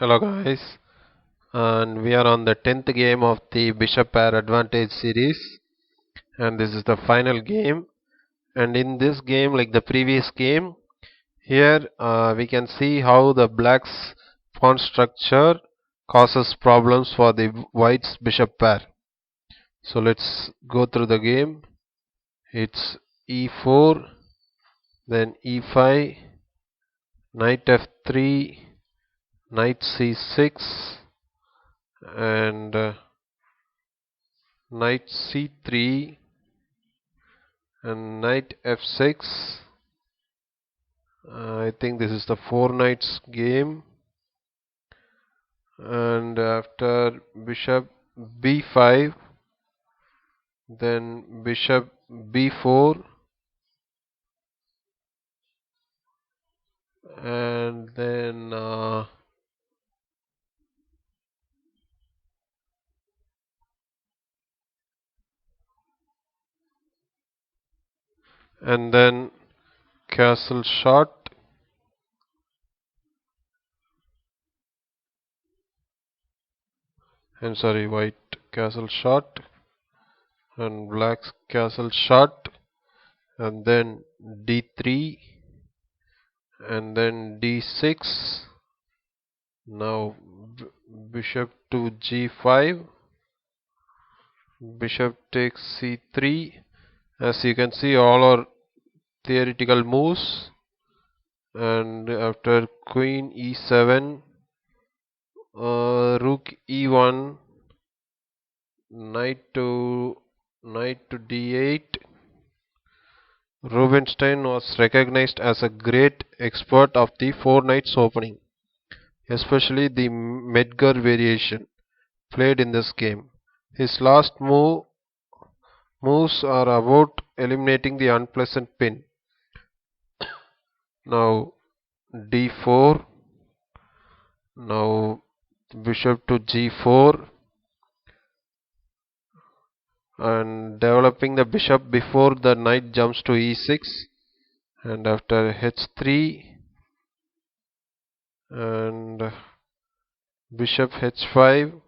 Hello guys, and we are on the 10th game of the Bishop Pair Advantage series, and this is the final game. And in this game, like the previous game, here we can see how the black's pawn structure causes problems for the white's bishop pair. So let's go through the game. It's e4, then e5, knight f3, knight c6, and knight c3 and knight f6. I think this is the four knights game, and after bishop b5, then bishop b4, and then castle shot, and sorry, white castle shot and black's castle shot, and then d3 and then d6. Now bishop to g5, bishop takes c3. As you can see, all are theoretical moves. And after queen e7, rook e1, knight to d8. Rubinstein was recognized as a great expert of the four knights opening, especially the Medgar variation played in this game. His last moves are about eliminating the unpleasant pin. Now d4, now bishop to g4, and developing the bishop before the knight jumps to e6, and after h3 and bishop h5.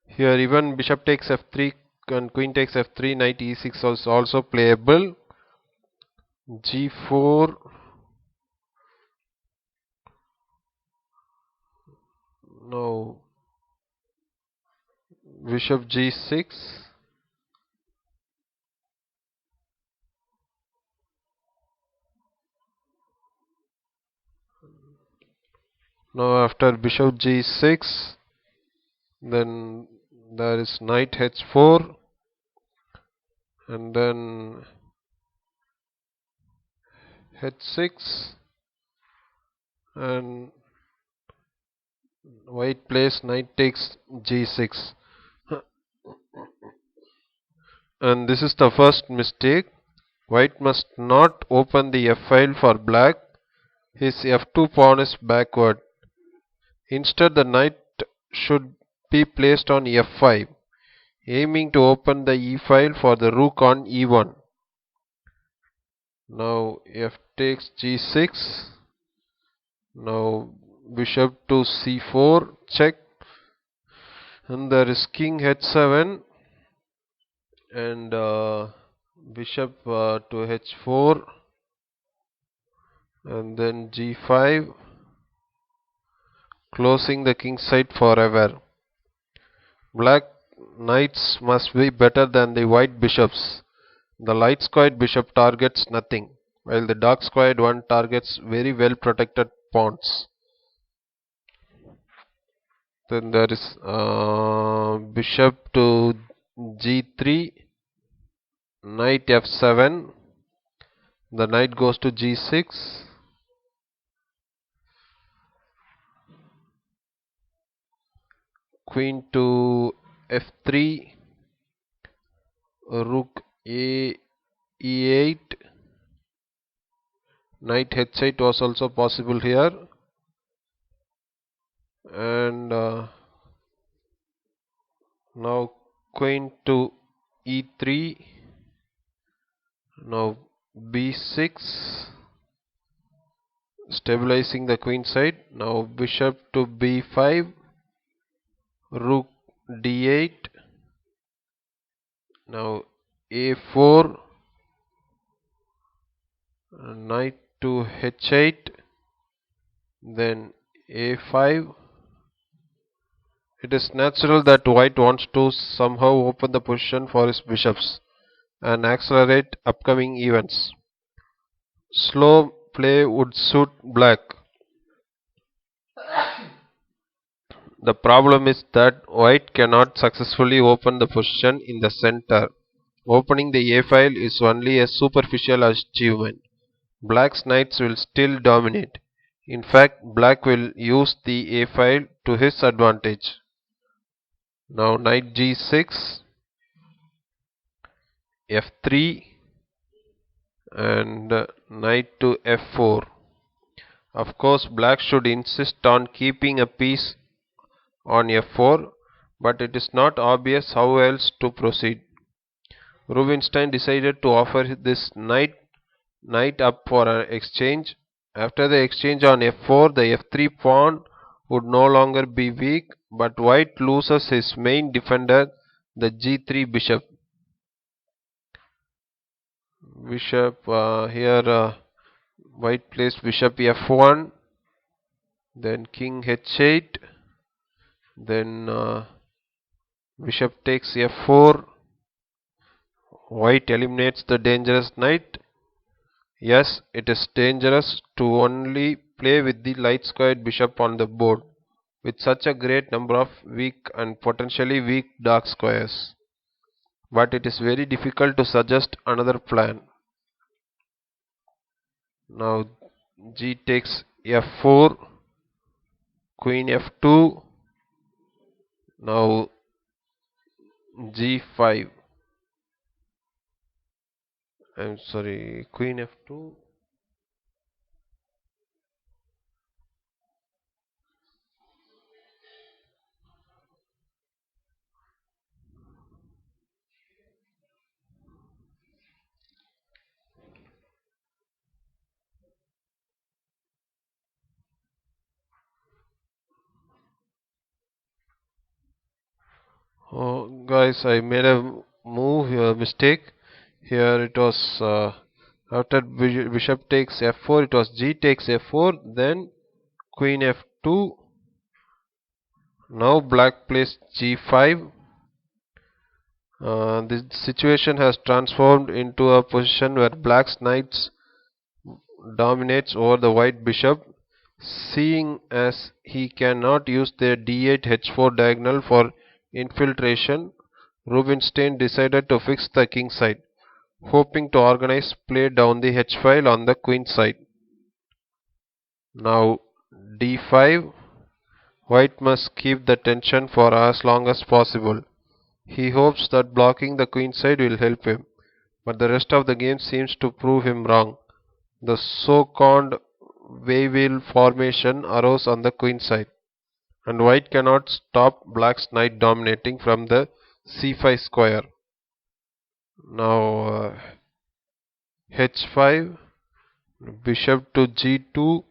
Here even bishop takes f3 and queen takes f3, knight e6 is also playable. g4, now bishop g6, now after bishop g6, then there is knight h4, and then h6, and white plays knight takes g6. And this is the first mistake. White must not open the f file for black. His f2 pawn is backward. Instead, the knight should be placed on f5, aiming to open the e file for the rook on e1. Now f takes g6. Now bishop to c4, check, and there is king h7, and bishop to h4, and then g5, closing the king side forever. Black knights must be better than the white bishops. The light squared bishop targets nothing, while the dark squared one targets very well protected pawns. Then there is bishop to g3, knight f7, the knight goes to g6, queen to f3, rook e8, knight h8 was also possible here, and now queen to e3, now b6, stabilizing the queen side. Now bishop to b5, rook d8, now a4, knight to h8, then a5. It is natural that white wants to somehow open the position for his bishops and accelerate upcoming events. Slow play would suit black. The problem is that white cannot successfully open the position in the center. Opening the A file is only a superficial achievement. Black's knights will still dominate. In fact, black will use the A file to his advantage. Now knight g6, f3, and knight to f4. Of course, black should insist on keeping a piece on f4, but it is not obvious how else to proceed. Rubinstein decided to offer this knight up for an exchange. After the exchange on f4, the f3 pawn would no longer be weak, but white loses his main defender, the g3 bishop. White plays bishop f1, then king h8, then bishop takes f4. White eliminates the dangerous knight. Yes, it is dangerous to only play with the light squared bishop on the board with such a great number of weak and potentially weak dark squares. But it is very difficult to suggest another plan. Now g takes f4, queen f2, now g5. I'm sorry, queen f2. Oh, guys, I made a mistake. Here it was after bishop takes f4, it was g takes f4, then queen f2. Now black plays g5. This situation has transformed into a position where black's knights dominates over the white bishop. Seeing as he cannot use the d8 h4 diagonal for infiltration, Rubinstein decided to fix the king side, hoping to organize play down the h file on the queen side. Now d5. White must keep the tension for as long as possible. He hopes that blocking the queen side will help him, but the rest of the game seems to prove him wrong. The so-called Wavell formation arose on the queen side, and white cannot stop black's knight dominating from the c5 square. Now h5, bishop to g2.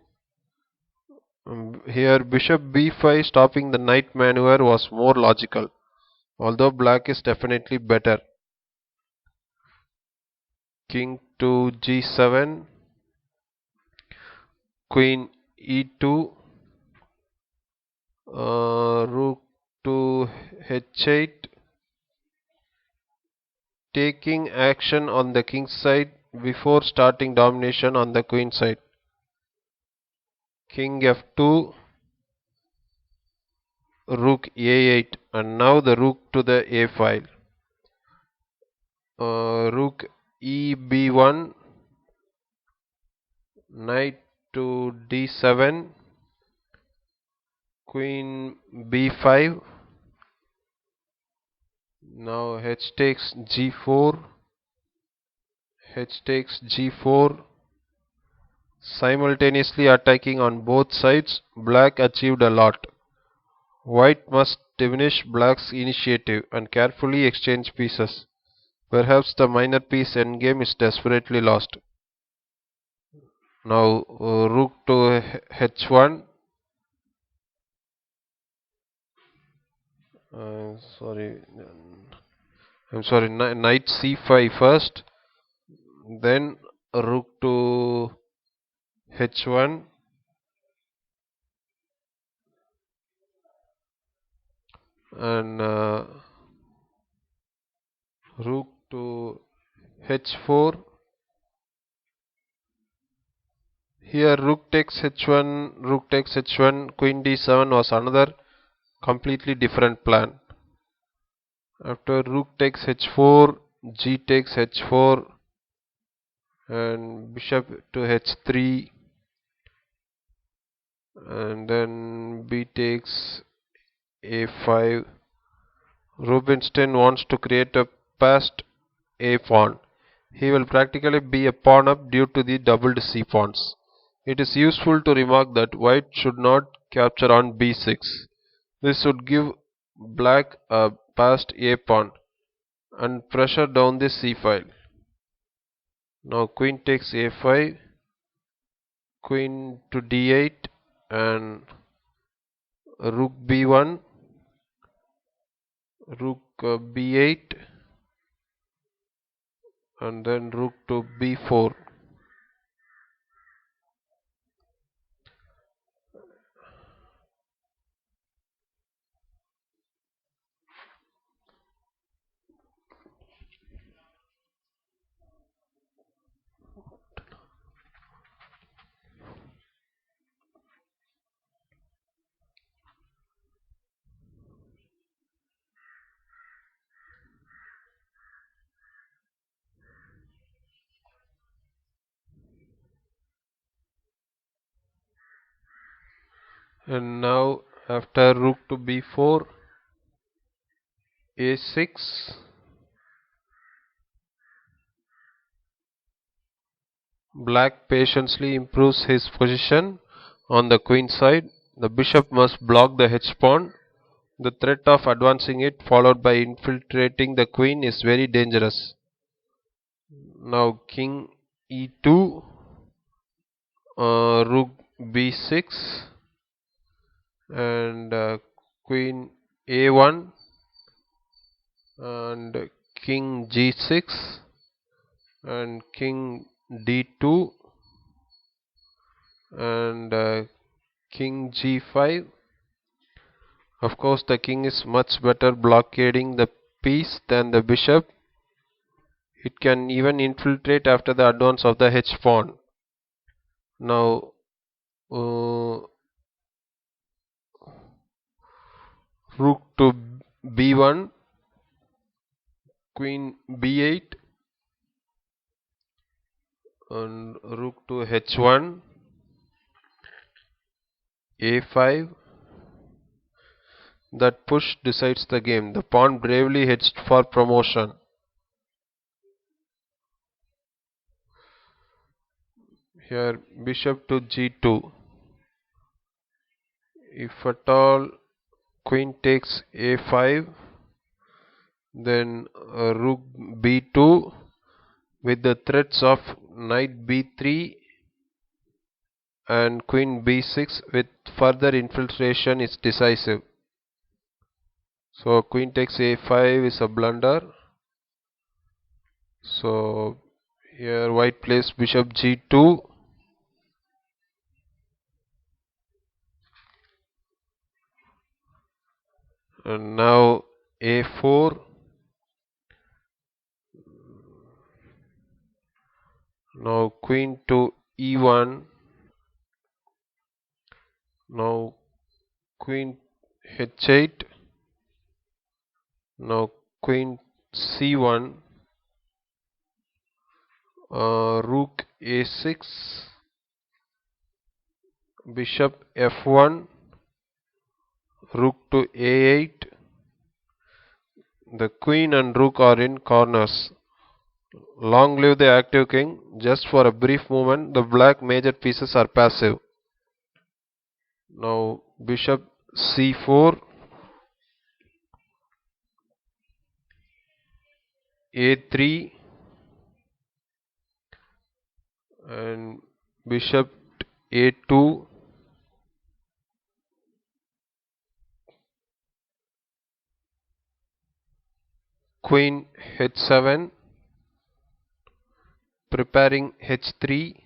Here bishop b5 stopping the knight maneuver was more logical, although black is definitely better. King to g7, queen e2, rook to h8, taking action on the king side before starting domination on the queen side. King f2, rook a8, and now the rook to the a file. Rook eb1, knight to d7, queen b5. Now h takes g4, h takes g4. Simultaneously attacking on both sides, black achieved a lot. White must diminish black's initiative and carefully exchange pieces. Perhaps the minor piece endgame is desperately lost. Now rook to h1. Sorry, I'm sorry. Knight c5 first, then rook to h1, and rook to h4. Here rook takes h1, rook takes h1, queen d7 was another completely different plan. After rook takes h4, g takes h4, and bishop to h3, and then b takes a5. Rubinstein wants to create a passed a pawn. He will practically be a pawn up due to the doubled c pawns. It is useful to remark that white should not capture on b6. This would give black a passed a pawn and pressure down the c file. Now queen takes a5, queen to d8, and rook b1, rook b8, and then rook to b4. And now after rook to b4, a6, black patiently improves his position on the queen side. The bishop must block the h pawn. The threat of advancing it followed by infiltrating the queen is very dangerous. Now king e2, rook b6, and queen a1, and king g6, and king d2, and king g5. Of course, the king is much better blockading the piece than the bishop. It can even infiltrate after the advance of the h pawn. Now rook to b1, queen b8, and rook to h1, a5. That push decides the game. The pawn bravely heads for promotion. Here bishop to g2. If at all queen takes a5, then rook b2 with the threats of knight b3 and queen b6 with further infiltration is decisive. So queen takes a5 is a blunder. So here white plays bishop g2, and now a4. Now queen to e1. Now queen h8. Now queen c1. Rook a6. Bishop f1. Rook to a8. The queen and rook are in corners. Long live the active king. Just for a brief moment, the black major pieces are passive. Now bishop c4, a3, and bishop a2, queen h7, preparing h3,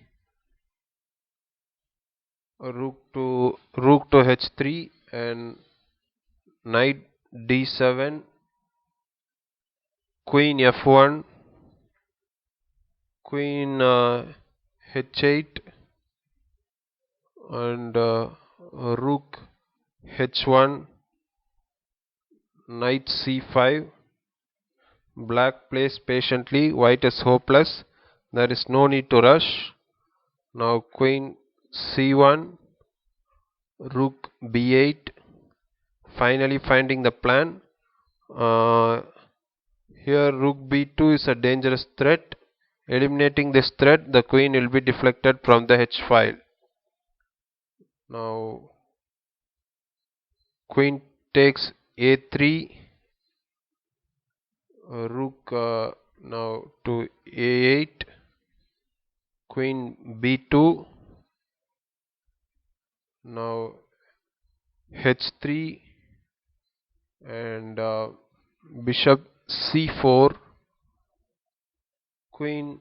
rook to h3, and knight d7, queen f1, queen h8, and rook h1, knight c5. Black plays patiently, white is hopeless, there is no need to rush. Now queen c1, rook b8, finally finding the plan. Here rook b2 is a dangerous threat. Eliminating this threat, the queen will be deflected from the h file. Now queen takes a3, rook now to a8, queen b2, now h3, and bishop c4, queen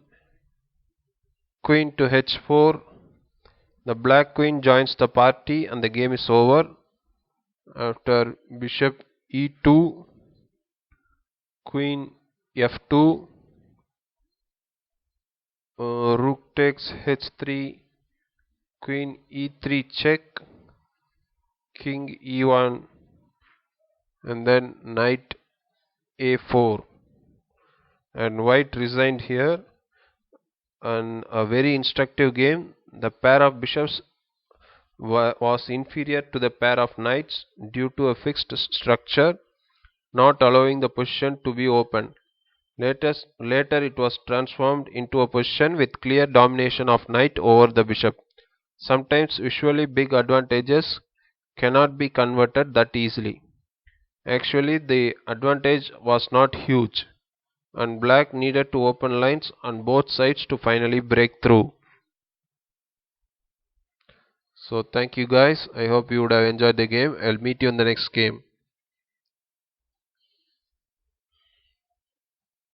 to h4. The black queen joins the party and the game is over. After bishop e2, queen f2, rook takes h3, queen e3 check, king e1, and then knight a4, and white resigned here. And a very instructive game. The pair of bishops was inferior to the pair of knights due to a fixed structure not allowing the position to be open. Later it was transformed into a position with clear domination of knight over the bishop. Sometimes visually big advantages cannot be converted that easily. Actually, the advantage was not huge, and black needed to open lines on both sides to finally break through. So thank you guys. I hope you would have enjoyed the game. I'll meet you in the next game.